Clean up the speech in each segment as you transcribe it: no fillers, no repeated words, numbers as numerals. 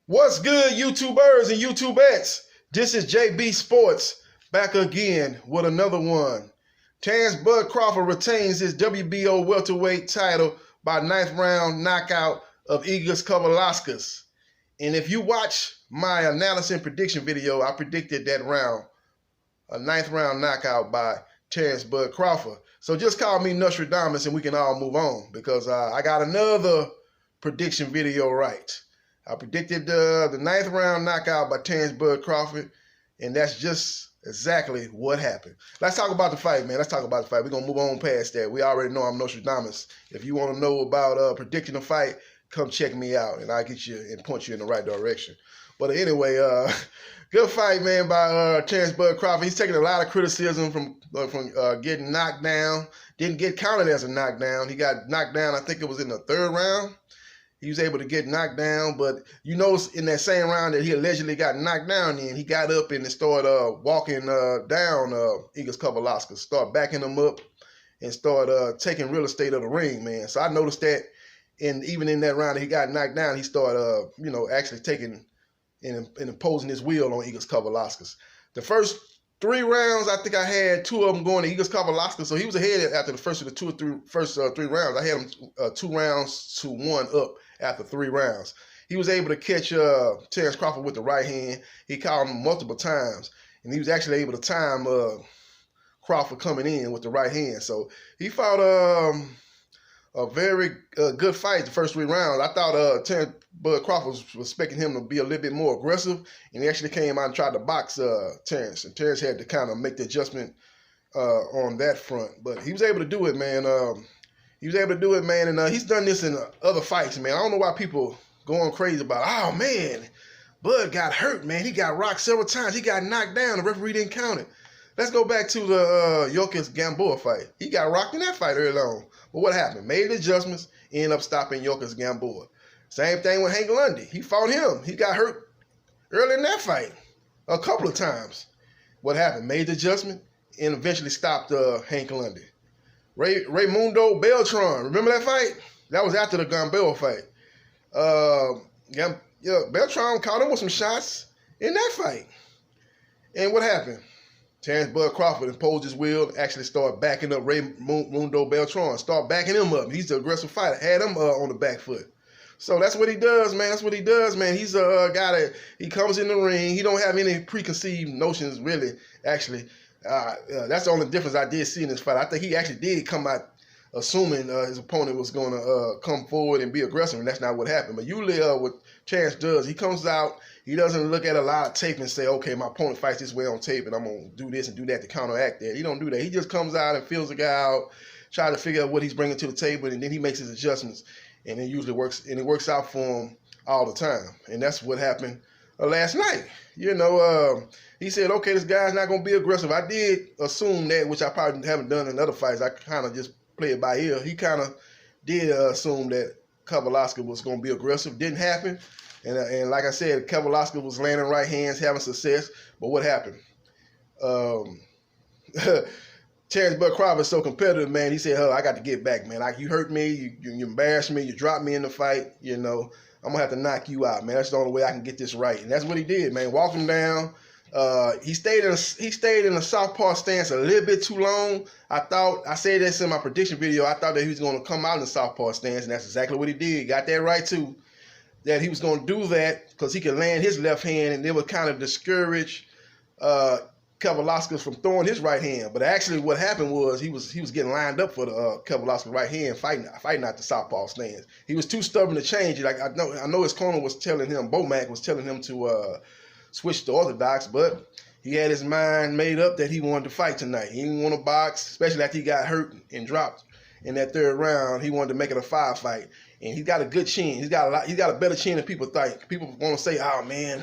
What's good, YouTubers and YouTubettes? This is JB Sports back again with another one. Terrence Bud Crawford retains his WBO welterweight title by 9th round knockout of Egis Kavaliauskas. And if you watch my analysis and prediction video, I predicted that round, a 9th round knockout by Terrence Bud Crawford. So just call me Nostradamus and we can all move on because I got another prediction video right. I predicted the 9th round knockout by Terrence Bud Crawford, and that's just exactly what happened. Let's talk about the fight, man. Let's talk about the fight. We're going to move on past that. We already know I'm Nostradamus. If you want to know about predicting the fight, come check me out, and I'll get you and point you in the right direction. But anyway, good fight, man, by Terrence Bud Crawford. He's taking a lot of criticism from getting knocked down. Didn't get counted as a knockdown. He got knocked down, I think it was in the 3rd round. He was able to get knocked down, but you notice in that same round that he allegedly got knocked down in, he got up and started walking down Egis Kavaliauskas, started backing him up and started taking real estate of the ring, man. So I noticed that, and even in that round that he got knocked down, he started, actually taking and imposing his will on Egis Kavaliauskas. The first 3 rounds, I think I had 2 of them going to Egis Kavaliauskas, so he was ahead after the first of the first 3 rounds. I had him 2 rounds to 1 up after 3 rounds. He was able to catch Terrence Crawford with the right hand. He caught him multiple times, and he was actually able to time Crawford coming in with the right hand. So he fought a very good fight the first 3 rounds. I thought Terrence Bud Crawford was expecting him to be a little bit more aggressive, and he actually came out and tried to box Terrence, and Terrence had to kind of make the adjustment on that front. But he was able to do it, man. He was able to do it, man, and he's done this in other fights, man. I don't know why people going crazy about, oh, man, Bud got hurt, man. He got rocked several times. He got knocked down. The referee didn't count it. Let's go back to the Kavaliauskas fight. He got rocked in that fight early on. But what happened? Made the adjustments, ended up stopping Kavaliauskas. Same thing with Hank Lundy. He fought him. He got hurt early in that fight a couple of times. What happened? Made the adjustment and eventually stopped Hank Lundy. Raymundo Beltran. Remember that fight? That was after the Gamboa fight. Beltran caught him with some shots in that fight. And what happened? Terrence Bud Crawford imposed his will, actually started backing up Raymundo Beltran, started backing him up. He's the aggressive fighter, had him on the back foot. So that's what he does, man. That's what he does, man. He's a guy that he comes in the ring. He don't have any preconceived notions, really, actually. That's the only difference I did see in this fight. I think he actually did come out assuming his opponent was going to come forward and be aggressive, and that's not what happened. But usually what Terrence does, he comes out, he doesn't look at a lot of tape and say, okay, my opponent fights this way on tape, and I'm going to do this and do that to counteract that. He don't do that. He just comes out and feels the guy out, try to figure out what he's bringing to the table, and then he makes his adjustments, and it usually works, and it works out for him all the time. And that's what happened last night. He said, okay, this guy's not going to be aggressive. I did assume that, which I probably haven't done in other fights. I kind of just play it by ear. He kind of did assume that Kavaliauskas was going to be aggressive. Didn't happen. And like I said, Kavaliauskas was landing right hands, having success. But what happened? Terrence Bud Crawford is so competitive, man. He said, I got to get back, man. You hurt me. You embarrassed me. You dropped me in the fight. I'm going to have to knock you out, man. That's the only way I can get this right. And that's what he did, man. Walked him down. He stayed in a southpaw stance a little bit too long. I said this in my prediction video. I thought that he was going to come out in the southpaw stance, and that's exactly what he did. He got that right too. That he was going to do that because he could land his left hand, and it would kind of discourage Kavaliauskas from throwing his right hand. But actually, what happened was he was getting lined up for the Kavaliauskas right hand, fighting out the southpaw stance. He was too stubborn to change it. Like I know his corner was telling him, Bomac was telling him to switch to orthodox, but he had his mind made up that he wanted to fight tonight. He didn't want to box, especially after he got hurt and dropped in that 3rd round. He wanted to make it a 5 fight, and he's got a good chin. He's got a better chin than people think. People want to say, "Oh man,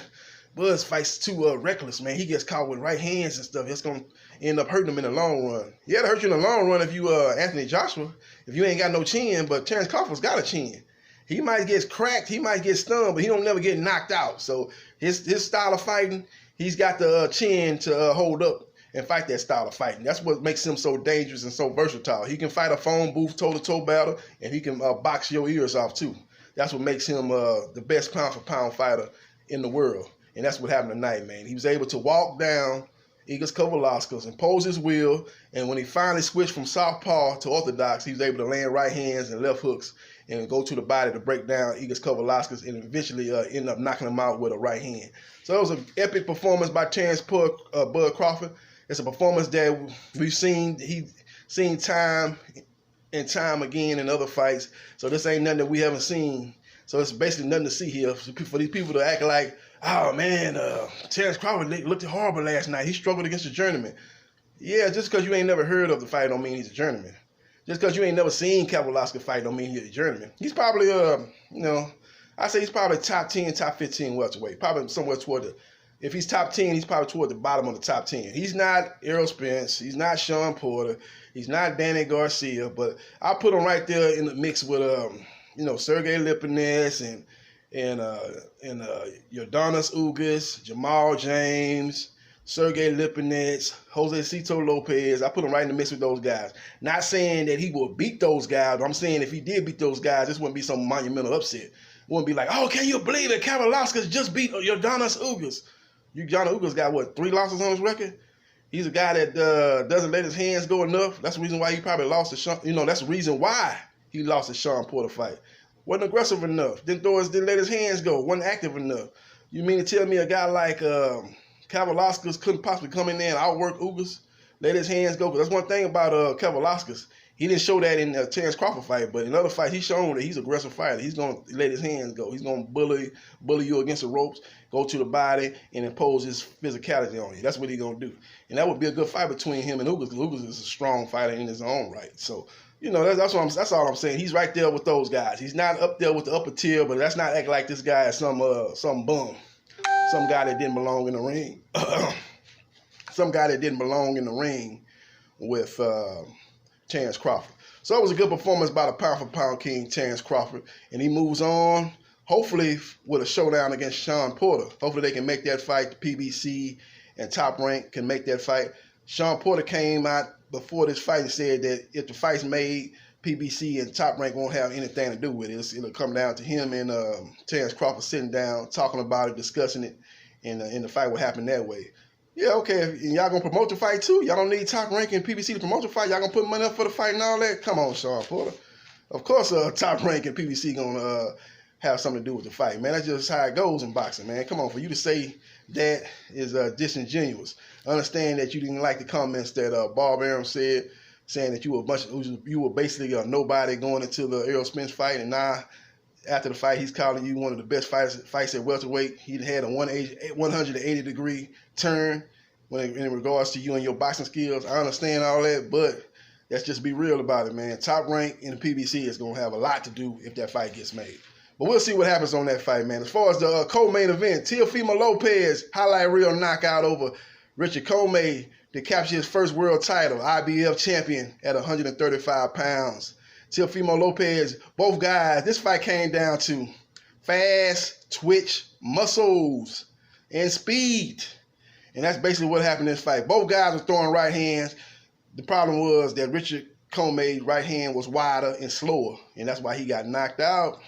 Bud's fights too reckless, man. He gets caught with right hands and stuff. It's gonna end up hurting him in the long run." Yeah, it'll hurt you in the long run if you Anthony Joshua, if you ain't got no chin. But Terrence Crawford's got a chin. He might get cracked, he might get stunned, but he don't never get knocked out. So his style of fighting, he's got the chin to hold up and fight that style of fighting. That's what makes him so dangerous and so versatile. He can fight a phone booth toe-to-toe battle, and he can box your ears off too. That's what makes him the best pound-for-pound fighter in the world. And that's what happened tonight, man. He was able to walk down Egis Kavaliauskas, impose his will, and when he finally switched from southpaw to orthodox, he was able to land right hands and left hooks and go to the body to break down Egis Kavaliauskas and eventually end up knocking him out with a right hand. So it was an epic performance by Terrence Bud Crawford. It's a performance that we've seen time and time again in other fights. So this ain't nothing that we haven't seen. So it's basically nothing to see here for these people to act like, oh man, Terrence Crawford looked horrible last night. He struggled against a journeyman. Yeah, just because you ain't never heard of the fight don't mean he's a journeyman. Just because you ain't never seen Kavaliauskas fight don't mean he's a journeyman. He's probably, I say he's probably top 10, top 15 welterweight. Probably somewhere toward the, if he's top 10, he's probably toward the bottom of the top 10. He's not Errol Spence. He's not Sean Porter. He's not Danny Garcia. But I put him right there in the mix with, Sergey Lipinets and Kavaliauskas, Jamal James, Sergey Lipinets, Josecito Lopez. I put him right in the mix with those guys. Not saying that he will beat those guys, but I'm saying if he did beat those guys, this wouldn't be some monumental upset. It wouldn't be like, oh, can you believe it? Kavaliauskas just beat Kavaliauskas. Kavaliauskas got, what, 3 losses on his record? He's a guy that doesn't let his hands go enough. That's the reason why he probably lost to Sean. That's the reason why he lost the Sean Porter fight. Wasn't aggressive enough. Didn't let his hands go. Wasn't active enough. You mean to tell me a guy like Kavaliauskas couldn't possibly come in there and outwork Ugas, let his hands go? Because that's one thing about Kavaliauskas. He didn't show that in the Terrence Crawford fight, but in other fights, he's shown that he's an aggressive fighter. He's going to let his hands go. He's going to bully you against the ropes, go to the body, and impose his physicality on you. That's what he's going to do. And that would be a good fight between him and Ugas, because Ugas is a strong fighter in his own right. So, that's all I'm saying. He's right there with those guys. He's not up there with the upper tier, but that's not acting like this guy is some bum, some guy that didn't belong in the ring, some guy that didn't belong in the ring with Terrence Crawford. So it was a good performance by the pound-for-pound king, Terrence Crawford, and he moves on, hopefully with a showdown against Sean Porter. Hopefully they can make that fight. The PBC and Top Rank can make that fight. Sean Porter came out before this fight and said that if the fight's made, PBC and Top Rank won't have anything to do with it. It'll come down to him and Terrence Crawford sitting down, talking about it, discussing it, and the fight will happen that way. Yeah, okay, y'all gonna promote the fight too? Y'all don't need Top Rank and PBC to promote the fight? Y'all gonna put money up for the fight and all that? Come on, Sean Porter. Of course, Top Rank and PBC gonna have something to do with the fight, man. That's just how it goes in boxing, man. Come on, for you to say that is disingenuous. I understand that you didn't like the comments that Bob Arum said, saying that you were basically a nobody going into the Errol Spence fight, and now after the fight, he's calling you one of the best fights at welterweight. He had a 180-degree turn in regards to you and your boxing skills. I understand all that, but let's just be real about it, man. Top Rank and the PBC is going to have a lot to do if that fight gets made. But we'll see what happens on that fight, man. As far as the co-main event, Teofimo Lopez, highlight reel knockout over Richard Commey to capture his first world title, IBF champion at 135 pounds. Teofimo Lopez, both guys, this fight came down to fast twitch muscles and speed. And that's basically what happened in this fight. Both guys were throwing right hands. The problem was that Richard Commey's right hand was wider and slower, and that's why he got knocked out.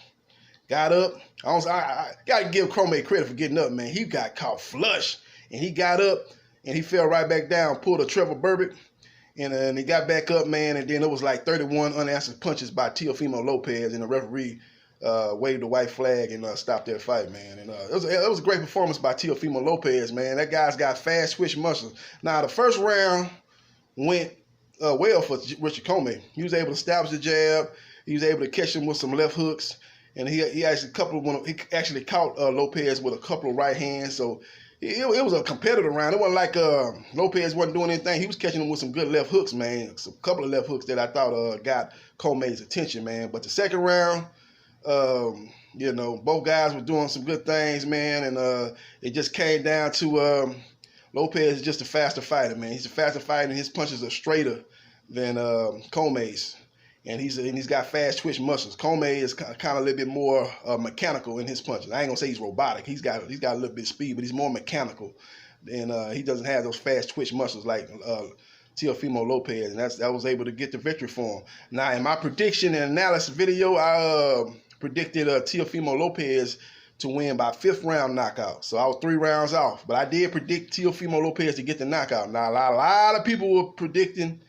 Got up. I got to give Commey credit for getting up, man. He got caught flush, and he got up, and he fell right back down, pulled a Trevor Burbick, and he got back up, man, and then it was like 31 unanswered punches by Teofimo Lopez, and the referee waved the white flag and stopped that fight, man. And it was a great performance by Teofimo Lopez, man. That guy's got fast twitch muscles. Now, the first round went well for Richard Commey. He was able to establish the jab. He was able to catch him with some left hooks. And he actually caught Lopez with a couple of right hands. So it was a competitive round. It wasn't like Lopez wasn't doing anything. He was catching him with some good left hooks, man. A couple of left hooks that I thought got Commey's attention, man. But the second round, both guys were doing some good things, man. And it just came down to Lopez is just a faster fighter, man. He's a faster fighter, and his punches are straighter than Commey's. And he's got fast twitch muscles. Commey is kind of a little bit more mechanical in his punches. I ain't gonna say he's robotic. He's got a little bit of speed, but he's more mechanical. And he doesn't have those fast twitch muscles like Teofimo Lopez, and that was able to get the victory for him. Now, in my prediction and analysis video, I predicted Teofimo Lopez to win by 5th round knockout. So I was 3 rounds off. But I did predict Teofimo Lopez to get the knockout. Now, a lot of people were predicting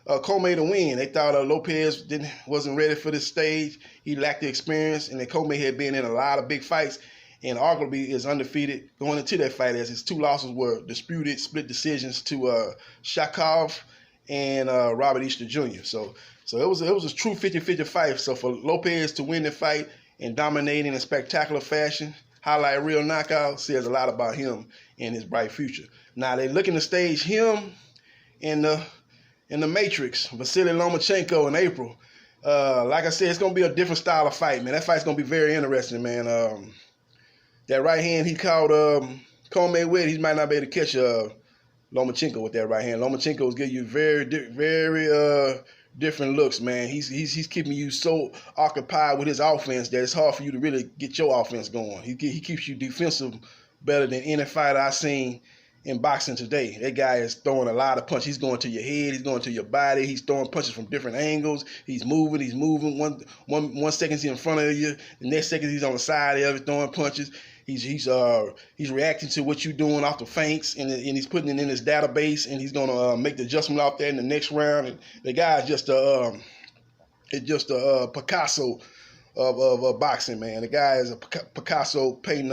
Commey to win. They thought Lopez wasn't ready for this stage. He lacked the experience, and then Commey had been in a lot of big fights, and arguably is undefeated going into that fight, as his 2 losses were disputed split decisions to Shakov and Robert Easter Jr. So it was a true 50-50 fight. So for Lopez to win the fight and dominate in a spectacular fashion, highlight real knockout, says a lot about him and his bright future. Now they're looking to stage him in the Matrix, Vasily Lomachenko in April. Like I said, it's going to be a different style of fight, man. That fight's going to be very interesting, man. That right hand he caught Commey with, he might not be able to catch Lomachenko with that right hand. Lomachenko will give you very different looks, man. He's keeping you so occupied with his offense that it's hard for you to really get your offense going. He keeps you defensive better than any fighter I've seen in boxing today. That guy is throwing a lot of punches. He's going to your head. He's going to your body. He's throwing punches from different angles. He's moving. One second he's in front of you. The next second he's on the side of it throwing punches. He's reacting to what you're doing off the feints, and he's putting it in his database, and he's gonna make the adjustment out there in the next round. And the guy is just a Picasso of boxing, man. The guy is a Picasso painting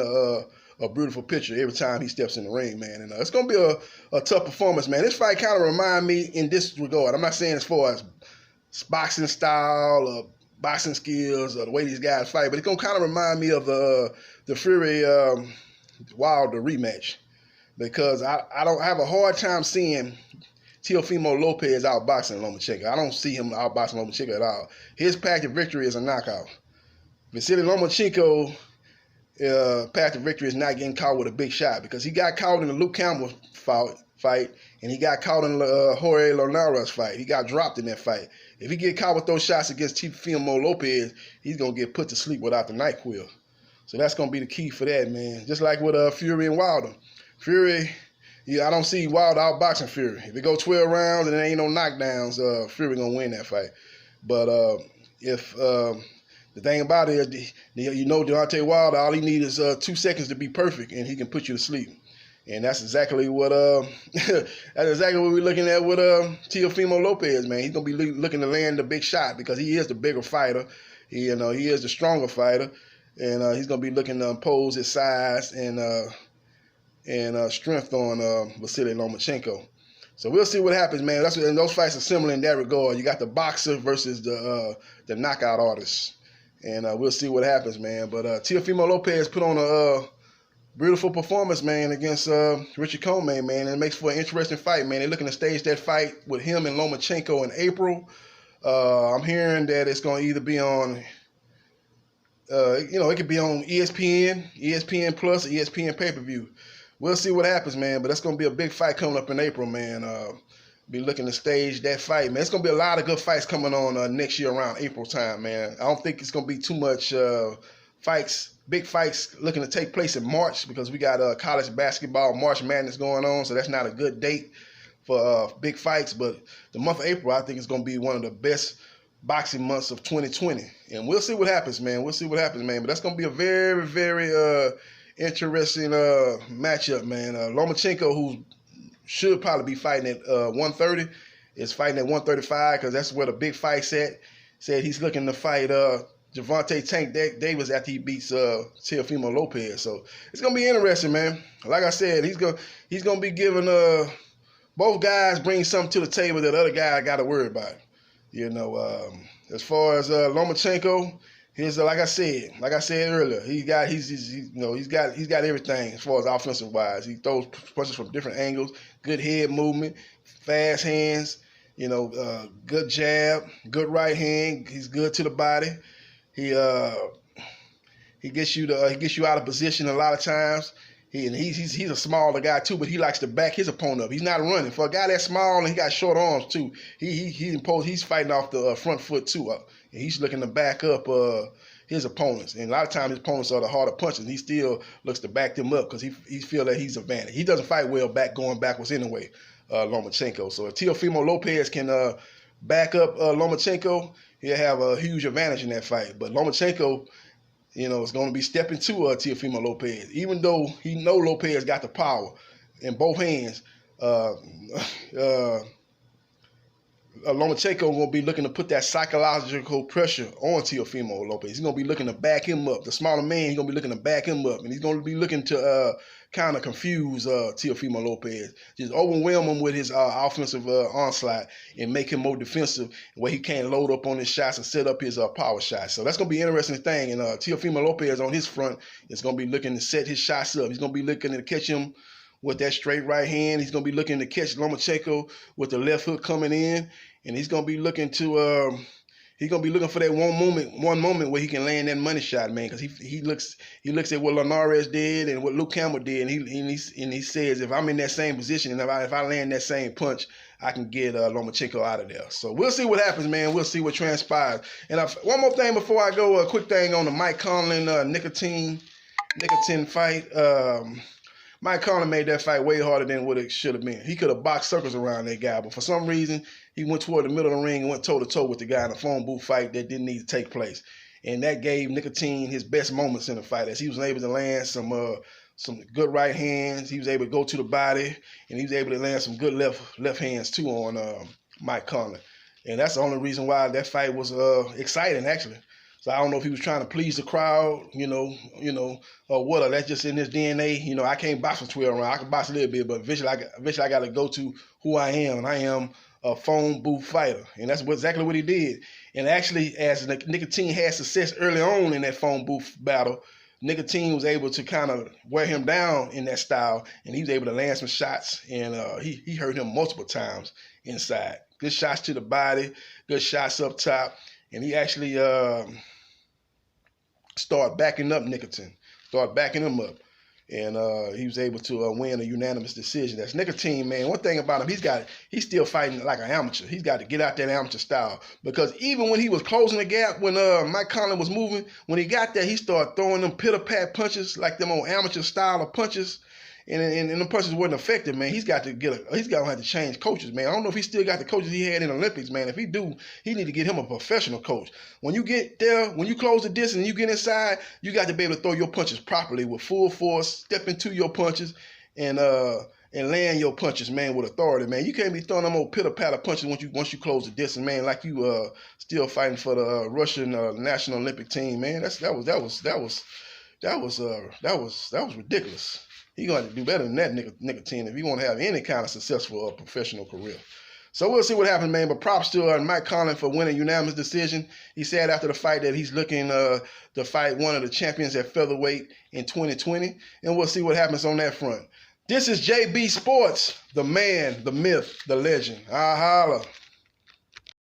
a beautiful picture every time he steps in the ring, man. And it's gonna be a tough performance, man. This fight kind of remind me in this regard. I'm not saying as far as boxing style or boxing skills or the way these guys fight, but it's gonna kind of remind me of the Fury Wilder rematch, because I don't have a hard time seeing Teofimo Lopez outboxing Lomachenko. I don't see him outboxing Lomachenko at all. His path to victory is a knockout. Vasily Lomachenko path to victory is not getting caught with a big shot, because he got caught in the Luke Campbell fight, and he got caught in Jorge Linares fight. He got dropped in that fight. If he get caught with those shots against Teofimo Lopez, he's going to get put to sleep without the NyQuil. So that's going to be the key for that, man. Just like with Fury and Wilder. Fury, I don't see Wilder outboxing Fury. If it go 12 rounds and there ain't no knockdowns, Fury going to win that fight. But if the thing about it is, Deontay Wilder, all he needs is 2 seconds to be perfect, and he can put you to sleep. And that's exactly what we're looking at with Teofimo Lopez, man. He's gonna be looking to land the big shot, because he is the bigger fighter. He is the stronger fighter, and he's gonna be looking to impose his size and strength on Vasily Lomachenko. So we'll see what happens, man. And those fights are similar in that regard. You got the boxer versus the knockout artist, and we'll see what happens, man. But Teofimo Lopez put on a beautiful performance, man, against Richard Commey, man. And it makes for an interesting fight, man. They're looking to stage that fight with him and Lomachenko in April. I'm hearing that it's going to either be on, it could be on ESPN Plus, or ESPN pay-per-view. We'll see what happens, man. But that's going to be a big fight coming up in April, man. Be looking to stage that fight, man. It's going to be a lot of good fights coming on next year around April time, man. I don't think it's going to be too much big fights looking to take place in March, because we got college basketball, March Madness going on, so that's not a good date for big fights. But the month of April, I think, is going to be one of the best boxing months of 2020. And we'll see what happens, man. But that's going to be a very, very interesting matchup, man. Lomachenko, who should probably be fighting at 130, is fighting at 135, because that's where the big fight's at. Said he's looking to fight Gervonta Tank Davis after he beats Teofimo Lopez. So it's gonna be interesting, man. Like I said, he's gonna be giving both guys bring something to the table that the other guy got to worry about. As far as Lomachenko, he's like I said earlier, he's got everything as far as offensive wise. He throws punches from different angles, good head movement, fast hands. Good jab, good right hand. He's good to the body. He gets you out of position a lot of times. He's a smaller guy too, but he likes to back his opponent up. He's not running. For a guy that small and he got short arms too, he's fighting off the front foot too. And he's looking to back up his opponents. And a lot of times his opponents are the harder punches. He still looks to back them up, because he feels that he's advantage. He doesn't fight well going backwards anyway, Lomachenko. So if Teofimo Lopez can back up Lomachenko, he'll have a huge advantage in that fight. But Lomachenko, is going to be stepping to Teofimo Lopez. Even though he know Lopez got the power in both hands, Lomachenko going to be looking to put that psychological pressure on Teofimo Lopez. He's going to be looking to back him up. The smaller man, he's going to be looking to back him up. And he's going to be looking to kind of confuse Teofimo Lopez. Just overwhelm him with his offensive onslaught and make him more defensive where he can't load up on his shots and set up his power shots. So that's going to be an interesting thing. And Teofimo Lopez on his front is going to be looking to set his shots up. He's going to be looking to catch him with that straight right hand. He's going to be looking to catch Lomachenko with the left hook coming in. And he's gonna be looking to for that one moment where he can land that money shot, man. Because he looks at what Linares did and what Luke Campbell did, and he says, if I'm in that same position and if I land that same punch, I can get Lomachenko out of there. So we'll see what happens, man. We'll see what transpires. And one more thing before I go, a quick thing on the Mike Conlon nicotine fight. Mike Conlon made that fight way harder than what it should have been. He could have boxed circles around that guy, but for some reason, he went toward the middle of the ring and went toe-to-toe with the guy in a phone booth fight that didn't need to take place. And that gave Nicotine his best moments in the fight, as he was able to land some good right hands. He was able to go to the body, and he was able to land some good left hands, too, on Mike Conlon. And that's the only reason why that fight was exciting, actually. So I don't know if he was trying to please the crowd, or what. Or that's just in his DNA. I can't box for 12 rounds. I can box a little bit, but eventually I got to go to who I am, and I am a phone booth fighter. And that's exactly what he did. And actually, as Nicotine had success early on in that phone booth battle, Nicotine was able to kind of wear him down in that style, and he was able to land some shots, and he hurt him multiple times inside. Good shots to the body, good shots up top, and he actually started backing up Nicotine, and he was able to win a unanimous decision. That's Nicotine, man. One thing about him, he's still fighting like an amateur. He's got to get out that amateur style, because even when he was closing the gap, when Mike Conlon was moving, when he got there, he started throwing them pitter-pat punches, like them old amateur style of punches, and the punches wasn't effective, man. He's got to have to change coaches, man. I don't know if he still got the coaches he had in the Olympics, man. If he do, he need to get him a professional coach. When you get there, when you close the distance and you get inside, you got to be able to throw your punches properly with full force, step into your punches, and land your punches, man, with authority, man. You can't be throwing them old pitter-patter punches once you close the distance, man, like you still fighting for the Russian national Olympic team, man. That was ridiculous. He's going to have to do better than that, Nicotine, if he want to have any kind of successful professional career. So we'll see what happens, man. But props to Mike Conlon for winning unanimous decision. He said after the fight that he's looking to fight one of the champions at featherweight in 2020. And we'll see what happens on that front. This is JB Sports, the man, the myth, the legend. I holla.